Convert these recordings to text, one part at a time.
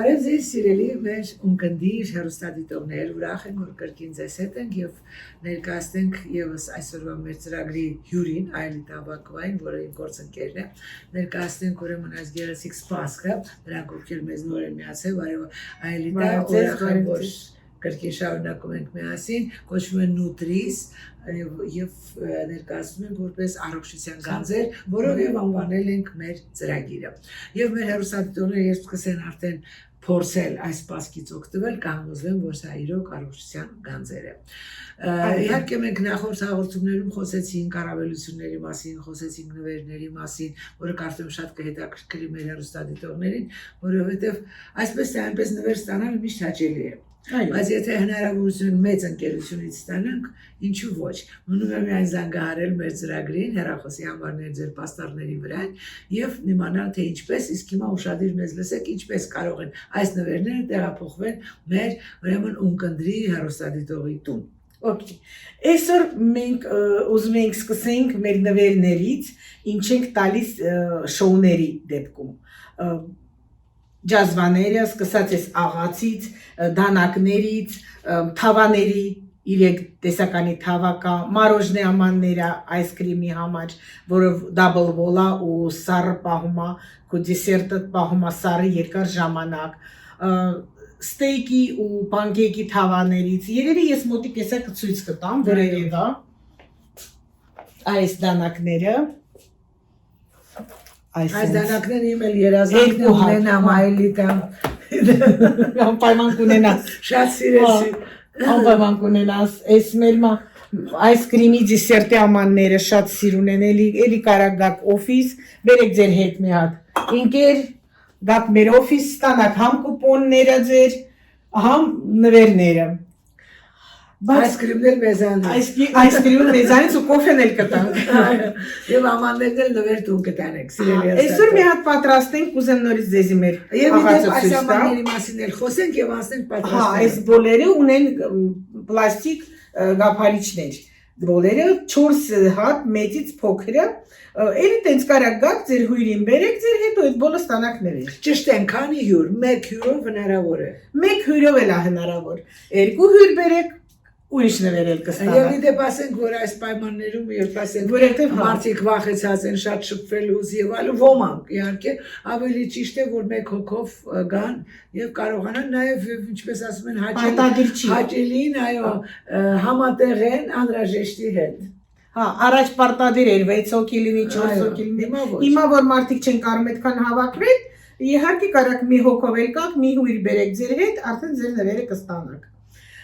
Բարև ձեզ սիրելի մեր ունկնդիր հեռուստադիտողներ, ուրախ ենք, որ կրկին ձեզ հետ ենք եւ ներկայացնենք եւս այսօրվա մեր ծրագրի հյուրին, Aelita Բակովային, որը իմ գործընկերն է, ներկայացնենք ուրեմն այս գեղեցիկ սպասքը, նրանք ովքեր մեզ նոր են միացել, բարև Aelita, ուրախ եմ, որ կրկին շարունակում ենք միասին, կոչվում են Nutris եւ ներկայացնում ենք որպես առողջության գանձեր, որով եւ անվանել ենք մեր ծրագիրը։ Եվ մեր հեռուստադիտողները երբ սկսեն արդեն փորձել այս սպասքից օգտվել, կհամոզվեն, որ սա իրոք առողջության գանձեր է։ Իհարկե մենք նախորդ հաղորդումներում խոսեցինք առավելությունների մասին, խոսեցինք նվերների մասին, որը կարծում եմ շատ կհետաքրքրի մեր հեռուստադիտողներին, որովհետեւ այսպես թե այնպես նվեր ստանալը միշտ հաճելի է։ Բայց եթե հնարավորություն մեծ ընկերությունից ստանանք, ինչու ոչ։ Մնում է միայն զանգահարել մեր ծրագրին, հեռախոսի համարներ ձեր պաստառների վրա եւ իմանալ թե ինչպես, իսկ հիմա ուշադիր մեզ լսեք, ինչպես կարող են այս նվերները տեղափոխվել մեր ուրեմն ունկնդրի հեռուստադիտողի տուն։ Okay. Այսօր մենք ուզում ենք սկսենք մեր նվերներից, ինչ ենք տալիս շոուների դեպքում։ Ջազվաները, սկսած ես աղացից, դանակներից, թավաների, 3 տեսականի թավա կա, մարոժնե ամանները այսկրիմի համար, որով դաբլ վոլա ու սառը պահում է, քո դեսերտը պահում է սառը երկար ժամանակ, ստեյքի ու պանկեյքի թավաներից, երևի ես մոտիկ եսա կցույց կտամ, որևէ այս դանակները, Այս դանակներն իմ էլ երազանքն ունենամ Aelita անպայման կունենաս շատ սիրեցի անպայման կունենաս այս կրիմի դեսերտի ամանները շատ սիրուն են էլի կարակ գաք օֆիս բերեք ձեր հետ մի հատ ինքեր գաք մեր օֆիս ստանաք համ կուպոնները ձեր համ նվերները Այսկրիմներ մեզանից Այսկրիմներ մեզանից ու կոֆեն էլ կտանք Եվ ամաններն էլ նվեր տուն կտանեք Այսօր մի հատ պատրաստենք կուզեմ նորից ձեզի մեր աղացը այս ամանների մասին էլ խոսենք եւ անցնենք պատրաստել Այս բոլերը ունեն պլաստիկ գափարիչներ բոլերը 4 հատ մեծից փոքրը Էլի տենց կարակ գաք ձեր հյուրին բերեք ձեր հետո այդ բոլը ստանաք նվեր Ճիշտ են քանի հյուր 1 հյուրով հնարավոր է 1 հյուրով էլ է հնարավոր 2 հյուր բերեք ուրիշ նվեր էլ կստանաք Եվ իդեպ ասենք որ այս պայմաններում երբ ասենք որովհետև մարդիկ վախեցած են շատ շփվելուց եւ այլն ոմանք իհարկե ավելի ճիշտ է որ 1 հոգով գան եւ կարողանան նաեւ ինչպես ասում են հաճելին այո համատեղեն անհրաժեշտի հետ Հա, առաջ պարտադիր էր 6 հոգի լինի, 4 հոգի լինի Հիմա որ մարդիկ չեն կարող այդքան հավաքվել իհարկե կարակ մի հոգով էլ կաք մի հույր բերեք ձեր հետ արդեն ձեր նվերը կստանաք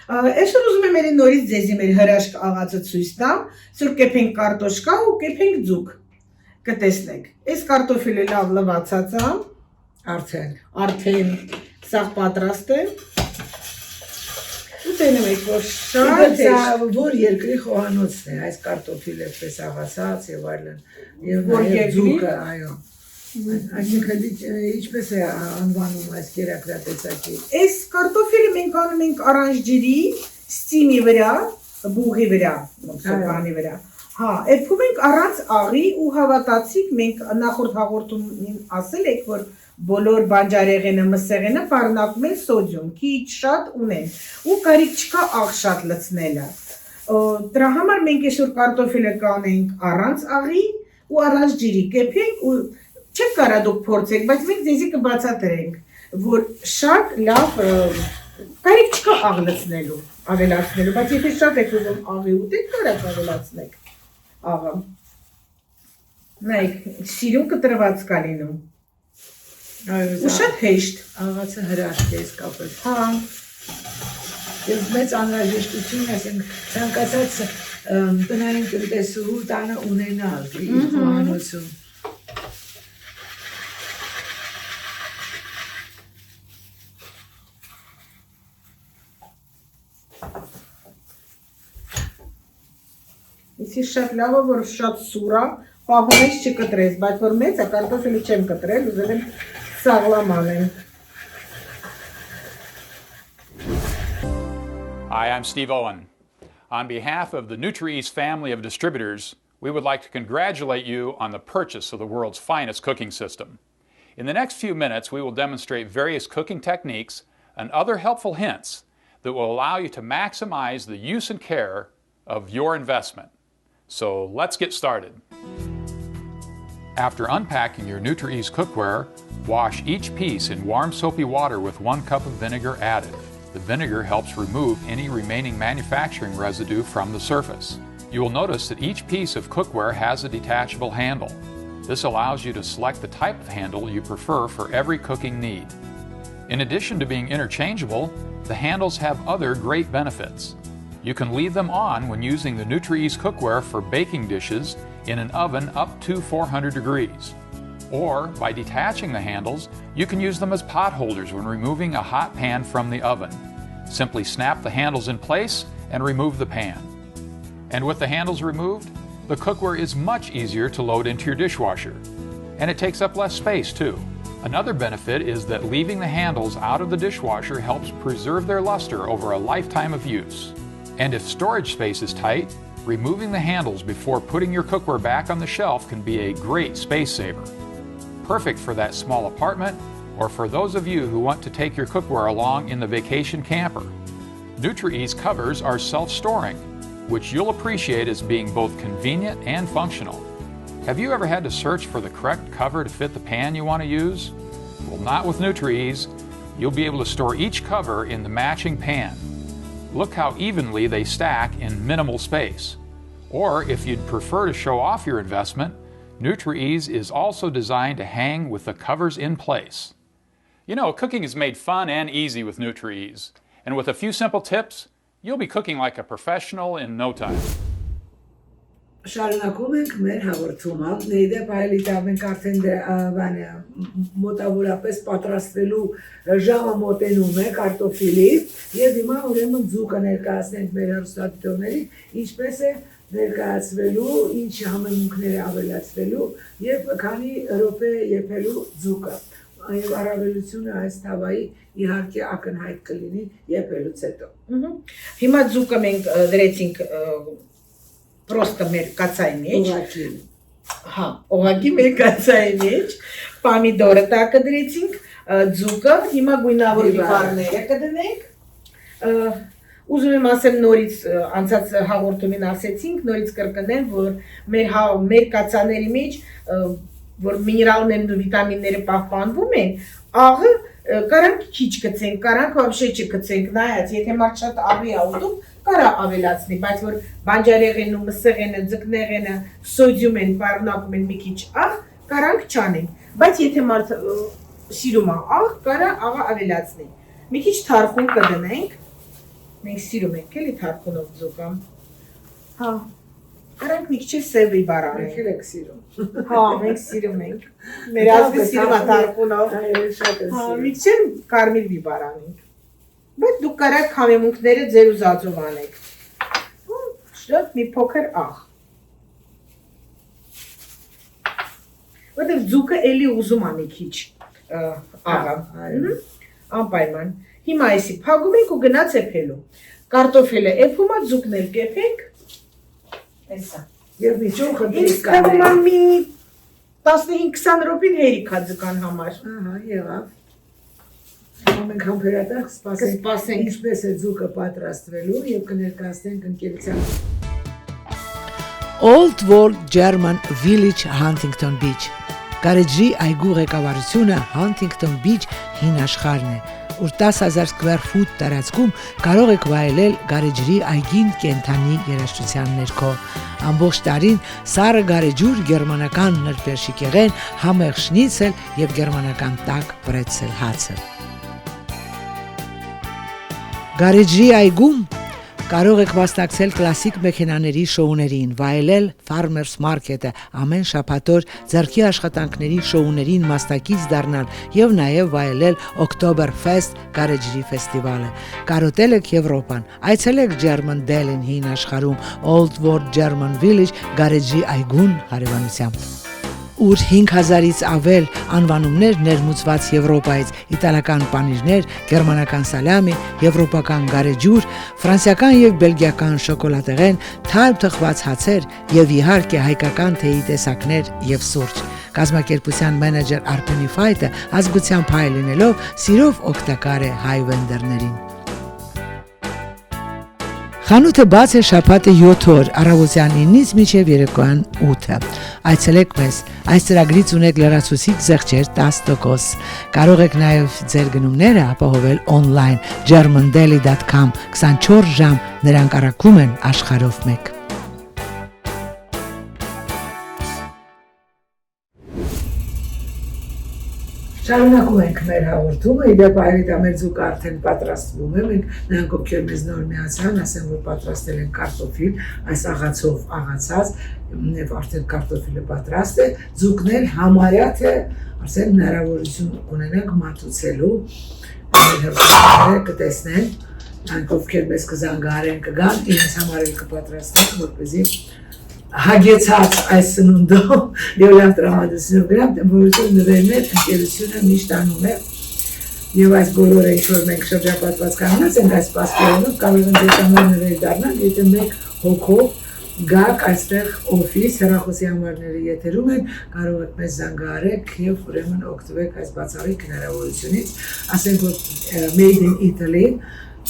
Այսօր ուզում եմ երի նորից ձեզի մեր հրաշք աղացը ցույց տամ, սուր կեփենք կարտոշկա ու կեփենք ձուկ։ Կտեսնեք։ Այս կարտոֆիլը լավ լվացած է, արդեն սաղ պատրաստ է։ Ու տենում եք, որ շատ որ երկրի խոհանոցն է, այս կարտոֆիլը պես աղացած եւ այլն։ Եվ ձուկը, այո։ Այսինքն ինչպես է անվանում այս կերակրատեսակի։ Այս կարտոֆիլը մենք անում ենք առանց ջրի, ստիմի վրա, բուղի վրա, սոկանի վրա։ Հա, էփում ենք առանց աղի ու հավատացիք մենք նախորդ հաղորդումին ասել եք, որ բոլոր բանջարեղենը, մսեղենը պարունակում են սոդիում, քիչ շատ ունեն ու կարիք չկա աղ շատ լցնելը։ Դրա համար մենք այսօր կարտոֆիլը կանենք առանց աղի ու առանց ջրի, կեփենք ու Չեք կարա դուք փորձեք, բայց մենք ձեզի կբացատրենք, որ շատ լավ կարիք չկա աղ լցնելու, ավելացնելու, բայց եթե շատ եք ուզում աղի ուտեք, կարաք ավելացնեք աղը։ Նայեք, սիրուն կտրված կա լինում։ Ու շատ հեշտ։ Աղացը հրաշք է իսկապես։ Հա։ Եվ մեծ անհրաժեշտություն ասենք ցանկացած տնային տնտեսուհու տանը ունենալ իր խոհանոցում։ Իսկ շատ լավ է, որ շատ սուր է, պահում ես չկտրես, բայց որ մեծ է, կարտոֆիլը չեմ կտրել, ուզել եմ սաղլամ անեմ։ Hi, I'm Steve Owen. On behalf of the Nutris family of distributors, we would like to congratulate you on the purchase of the world's finest cooking system. In the next few minutes, we will demonstrate various cooking techniques and other helpful hints that will allow you to maximize the use and care of your investment. So let's get started. After unpacking your NutriEase cookware, wash each piece in warm soapy water with 1 cup of vinegar added. The vinegar helps remove any remaining manufacturing residue from the surface. You will notice that each piece of cookware has a detachable handle. This allows you to select the type of handle you prefer for every cooking need. In addition to being interchangeable, the handles have other great benefits. You can leave them on when using the NutriEase cookware for baking dishes in an oven up to 400 degrees. Or, by detaching the handles, you can use them as pot holders when removing a hot pan from the oven. Simply snap the handles in place and remove the pan. And with the handles removed, the cookware is much easier to load into your dishwasher. And it takes up less space too. Another benefit is that leaving the handles out of the dishwasher helps preserve their luster over a lifetime of use. And if storage space is tight, removing the handles before putting your cookware back on the shelf can be a great space saver. Perfect for that small apartment or for those of you who want to take your cookware along in the vacation camper. NutriEase covers are self-storing, which you'll appreciate as being both convenient and functional. Have you ever had to search for the correct cover to fit the pan you want to use? Well, not with NutriEase. You'll be able to store each cover in the matching pan. Look how evenly they stack in minimal space. Or if you'd prefer to show off your investment, NutriEase is also designed to hang with the covers in place. You know, cooking is made fun and easy with NutriEase. And with a few simple tips, you'll be cooking like a professional in no time. Շարունակում ենք մեր հաղորդումը, Նեյդեպ Aelita մենք արդեն մոտավորապես պատրաստվելու ժամը մոտենում է կարտոֆիլի եւ հիմա ուրեմն ձուկը ներկայացնենք մեր հեռուստադիտողներին, ինչպես է ներկայացվելու, ինչ համեմունքներ ավելացվելու եւ քանի րոպե եփելու ձուկը։ Եվ առավելությունը այս թավայի իհարկե ակնհայտ կլինի եփելուց հետո։ Հիմա ձուկը մենք դրեցինք Просто մեր կացայի մեջ։ Հա, օղակի մեր կացայի մեջ, պամիդորը տակը դրեցինք, ձուկը, հիմա գույնավոր բիբարները կդնենք։ Ուզում եմ ասեմ նորից անցած հաղորդումին ասեցինք, նորից կրկնեմ, որ մեր կացաների մեջ, որ միներալներն ու վիտամինները պահպանվում են, աղը կարանք քիչ գցենք, կարանք вообще չգցենք, նայած, եթե մարդ շատ աղի է ուտում, կարա ավելացնի, բայց որ բանջարեղենն ու մսեղենը, ձկնեղենը, սոդիում են, պարունակում են մի քիչ աղ, կարանք չանենք, բայց եթե մարդ սիրում է աղ, կարա աղը ավելացնի։ Մի քիչ թարխուն կդնենք, մենք սիրում ենք, էլի թարխունով ձուկը։ Հա, կարանք մի քիչ սև բիբար անենք։ Մենք եք սիրում։ Հա, մենք սիրում ենք։ Մեր ազգը սիրում է թարխունով։ Հա, մի քիչ կարմիր բիբար անենք։ Բայց դուք կարաք համեմունքները ձեր ուզածով անեք։ Շատ մի փոքր աղ։ Որտեղ ձուկը էլի ուզում է մի քիչ աղը։ Անպայման։ Հիմա այսի փակում ենք ու գնաց եփելու։ Կարտոֆիլը եփում է, ձուկն էլ կեփենք։ Էսա։ Եվ միջով խնդրի Իսկ թվում է մի 15-20 րոպին հերիք է ձկան համար։ Ահա, եղավ։ Մենք համբերատար սպասենք ինչպես է ձուկը պատրաստվելու եւ կներկայացնենք ընկերության Old World German Village Huntington Beach Գարեջրի այգու ղեկավարությունը Huntington Beach հին աշխարհն է ուր 10,000 սկվեր ֆուտ տարածքում կարող եք վայելել գարեջրի այգին կենթանի երաժշտության ներքո ամբողջ տարին սառը գարեջուր գերմանական նրբերշիկեղեն համեղ շնիցել եւ գերմանական տաք բրեցել հացը Գարեջրի այգում կարող եք մասնակցել կլասիկ մեքենաների շոուներին, վայելել Farmers Market-ը, ամեն շաբաթօր ձեռքի աշխատանքների շոուներին մասնակից դառնալ եւ նաեւ վայելել Oktoberfest գարեջրի ֆեստիվալը։ Կարոտել եք Եվրոպան, այցելեք German Dell-ին հին աշխարհում Old World German Village գարեջրի այգուն հարևանությամբ։ Ուր 5000-ից ավել անվանումներ ներմուծված Եվրոպայից, իտալական պանիրներ, գերմանական սալամի, եվրոպական գարեջուր, ֆրանսիական եւ բելգիական շոկոլադեղեն, թարմ թխված հացեր եւ իհարկե հայկական թեյի տեսակներ եւ սուրճ։ Կազմակերպության մենեջեր Արփենի Ֆայտը ազգությամբ հայ լինելով սիրով օգտակար է հայ վենդերներին։ Խանութը բաց է շաբաթը 7 օր, առավոտյան 9-ից մինչև երեկոյան 8-ը։ Այցելեք մեզ, այս ծրագրից ունեք լրացուցիչ զեղչեր 10%։ Կարող եք նաև ձեր գնումները ապահովել on-line germandaily.com 24 ժամ նրանք առաքում են աշխարհով մեկ։ Շարունակում ենք մեր հաղորդումը, իդեպ Aelita մեր ձուկը արդեն պատրաստվում է, մենք նրանք ովքեր մեզ նոր միացան, ասեմ, որ պատրաստել են կարտոֆիլ, այս աղացով աղացած, և արդեն կարտոֆիլը պատրաստ է, ձուկն էլ համարյա թե արդեն հնարավորություն ունենանք մատուցելու, հրապարակները կտեսնեն, նրանք ովքեր մեզ կզանգահարեն կգան, իրենց համար էլ կպատրաստեն, որպեսզի հագեցած այս սնունդով և լավ տրամադրությունով գրամ, որովհետև նվերներ ընկերությունը միշտ անում է և այս բոլորը ինչ-որ մենք շրջապատված կանած ենք այս պասպորոնով, կարող են ձեզ համար նվեր դառնալ, եթե մեկ հոգով գաք այստեղ օֆիս, հեռախոսի համարները եթերում են, կարող եք մեզ զանգահարեք և ուրեմն օգտվեք այս բացառիկ հնարավորությունից, ասենք որ Made in Italy,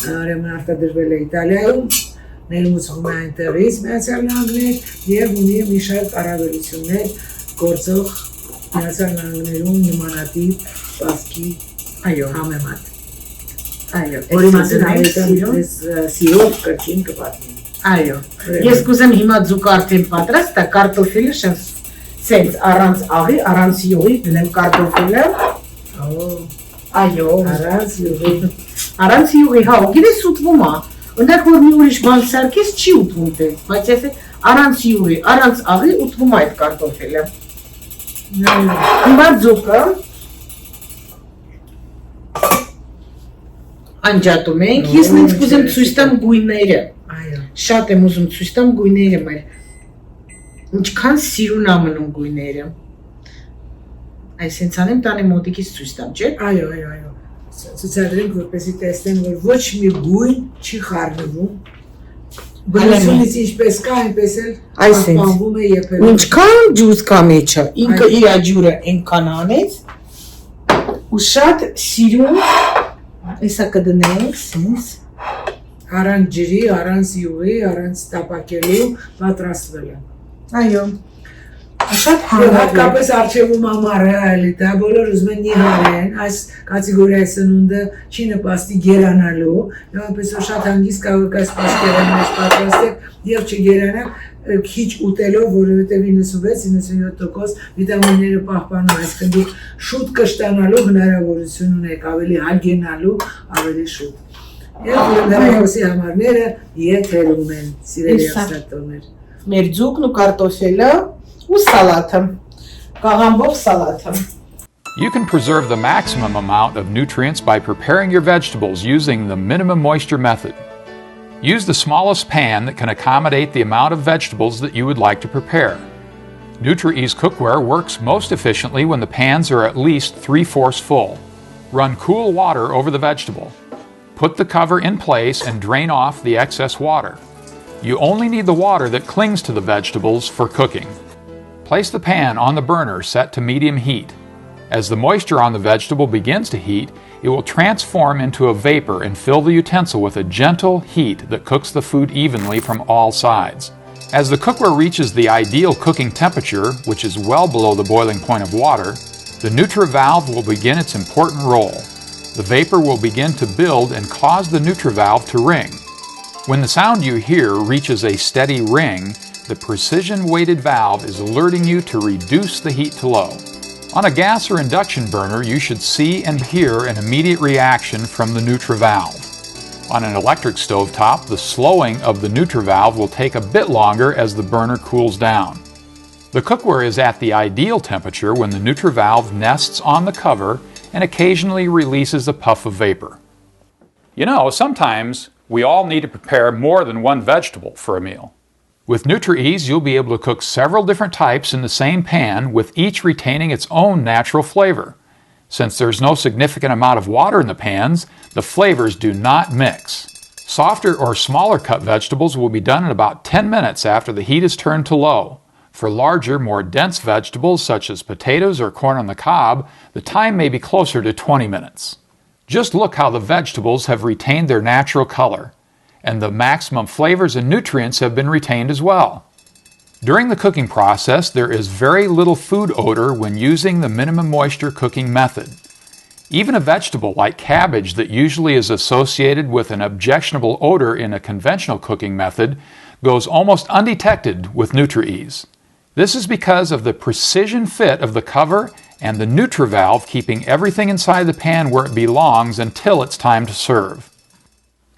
ուրեմն արտադրվել է Իտալիայում, ներմուծվում է այնտեղից Միացյալ Նահանգներ և ունի մի շարք առավելություններ գործող Միացյալ Նահանգներում նմանատիպ սպասքի համեմատ։ Այո, որի մասին Aelita սիրով կրկին կպատմի։ Այո, ես կուզեմ հիմա ձուկը արդեն պատրաստ է, կարտոֆիլը սենց առանց աղի, առանց յուղի դնեմ կարտոֆիլը։ Այո, առանց յուղի, հա, գիտես ուտվում է։ Ընդակ որ մի ուրիշ բան սարքես չի ուտվում տենց, բայց ես առանց յուղի, առանց աղի ուտվում այդ կարտոֆիլը։ Հիմա ձուկը անջատում ենք, ես նենց կուզեմ ցույց տամ գույները։ Շատ եմ ուզում ցույց տամ գույները մեր։ Ինչքան սիրուն ա մնում գույները։ Այս հենց անեմ տանի մոտիկից ցույց տամ, չէ՞։ Այո։ Ցուցադրենք, որպեսզի տեսնեն, որ ոչ մի գույն չի խառնվում, բնությունից ինչպես կա, այնպես էլ պահպանվում է եփելով։ Ինչքան ջուր կա մեջը, ինքը իր ջուրը այնքան անեց, ու շատ սիրուն, հեսա կդնենք, սենց։ Առանց ջրի, առանց յուղի, առանց տապակելու պատրաստվել է։ Այո։ Շատ հատկապես արջևում ամառը Aelita, բոլոր ուզում են նիհարեն, այս կատեգորիայի սնունդը չի նպաստի գերանալու, և այնպես որ շատ հանգիստ կարող եք այս պասկերան մեջ պատրաստեք և չգերանաք քիչ ուտելով, որովհետև 96-97% վիտամինները պահպանում, այսինքն դուք շուտ կշտանալու հնարավորություն ունեք, ավելի հագենալու ավելի շուտ։ Եվ հեռախոսի համարները եթերում են, սիրելի աստատորներ։ Մեր ձուկն ու կարտոֆիլը ու սալաթը, կաղամբով սալաթը։ You can preserve the maximum amount of nutrients by preparing your vegetables using the minimum moisture method. Use the smallest pan that can accommodate the amount of vegetables that you would like to prepare. Nutri-Ease cookware works most efficiently when the pans are at least 3/4 full. Run cool water over the vegetable. Put the cover in place and drain off the excess water. You only need the water that clings to the vegetables for cooking. Place the pan on the burner set to medium heat. As the moisture on the vegetable begins to heat, it will transform into a vapor and fill the utensil with a gentle heat that cooks the food evenly from all sides. As the cookware reaches the ideal cooking temperature, which is well below the boiling point of water, the NutriValve will begin its important role. The vapor will begin to build and cause the NutriValve to ring. When the sound you hear reaches a steady ring, the precision-weighted valve is alerting you to reduce the heat to low. On a gas or induction burner, you should see and hear an immediate reaction from the NutriValve. On an electric stovetop, the slowing of the NutriValve will take a bit longer as the burner cools down. The cookware is at the ideal temperature when the NutriValve nests on the cover and occasionally releases a puff of vapor. You know, sometimes we all need to prepare more than one vegetable for a meal. With Nutri-Ease, you'll be able to cook several different types in the same pan, with each retaining its own natural flavor. Since there's no significant amount of water in the pans, the flavors do not mix. Softer or smaller cut vegetables will be done in about 10 minutes after the heat is turned to low. For larger, more dense vegetables such as potatoes or corn on the cob, the time may be closer to 20 minutes. Just look how the vegetables have retained their natural color, and the maximum flavors and nutrients have been retained as well. During the cooking process, there is very little food odor when using the minimum moisture cooking method. Even a vegetable like cabbage that usually is associated with an objectionable odor in a conventional cooking method goes almost undetected with NutriEase. This is because of the precision fit of the cover and the NutriValve keeping everything inside the pan where it belongs until it's time to serve.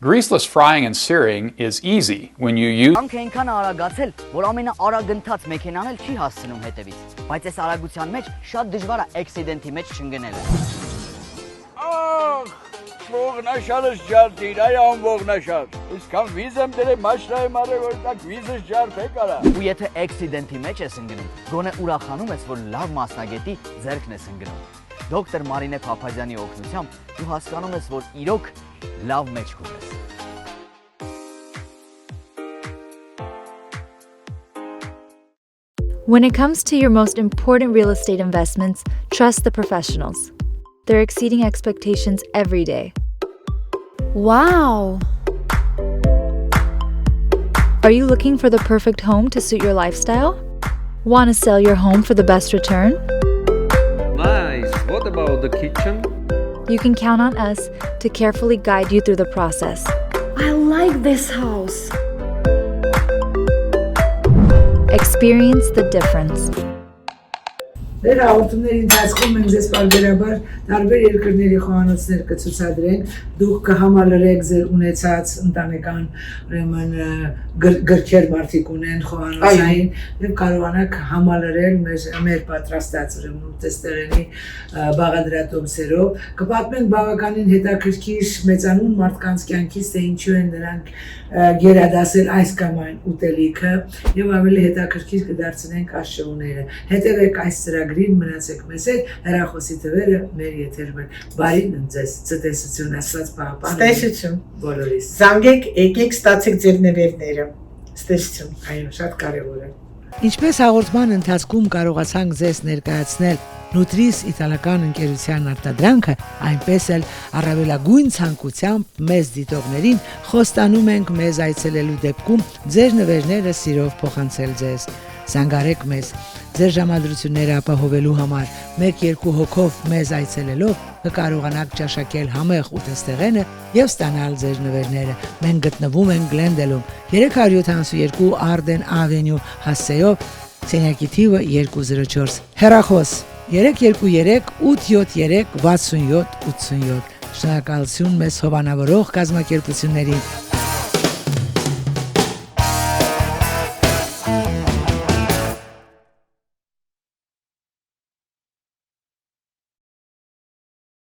Greaseless frying and searing is easy when you use Անքենքան արագացել, որ ամենաարագընթաց մեքենան էլ չի հասցնում հետևից, բայց այս արագության մեջ շատ դժվար է accident-ի մեջ չընկնելը։ Ախ, ողնաշարս ջարդիր, այ անողնաշար։ Իսկան վիզ եմ դրել մաշրայի մարը, որ տակ վիզս ջարդե կարա։ Ու եթե accident-ի մեջ ես ընկնում, գոնե ուրախանում ես, որ լավ մասնագետի ձեռքն ես ընկնում։ Դոկտոր Մարինե Փափազյանի օգնությամբ դու հասկանում ես, որ իրոք լավ մեջք ունես։ When it comes to your most important real estate investments, trust the professionals. They're exceeding expectations every day. Wow! Are you looking for the perfect home to suit your lifestyle? Want to sell your home for the best return? Nice. What about the kitchen? You can count on us to carefully guide you through the process. I like this house. Experience the difference. Մեր հաղորդումների ընթացքում մենք ձեզ պարբերաբար տարբեր երկրների խոհանոցներ կցուցադրենք, դուք կհամալրեք ձեր ունեցած ընտանեկան ուրեմն գրքեր մարդիկ ունեն խոհանոցային եւ կարողանաք համալրել մեր պատրաստած ուրեմն ուտեստեղենի բաղադրատոմսերով, կպատմենք բավականին հետաքրքիր մեծանուն մարդկանց կյանքից, թե ինչու են նրանք գերադասել այս կամ այն ուտելիքը եւ ավելի հետաքրքիր կդարձնենք աշխուհները։ Հետևեք այս ծրագրին, մնացեք մեզ հետ, հեռախոսի թվերը մեր եթերում են։ Բարին ձեզ, ցտեսություն, Աստված պահապան։ Ստեսություն։ Բոլորիս։ Զանգեք, եկեք ստացեք ձեր նվերները։ Ստեսություն։ Այո, շատ կարևոր է։ Ինչպես հաղորդման ընթացքում կարողացանք ձեզ ներկայացնել Nutris իտալական ընկերության արտադրանքը, այնպես էլ առավելագույն ցանկությամբ մեզ դիտողներին խոստանում ենք մեզ այցելելու դեպքում ձեր նվերները սիրով փոխանցել ձեզ։ Զանգարեք մեզ, ձեր ժամադրությունները ապահովելու համար 1-2 հոգով մեզ այցելելով կկարողանաք ճաշակել համեղ ուտեստեղենը եւ ստանալ ձեր նվերները։ Մենք գտնվում ենք Գլենդելում 372 Arden Avenue հասցեով, սենյակի թիվը 204, հեռախոս 323 873 6787։ Շնորհակալություն մեզ հովանավորող կազմակերպություններին։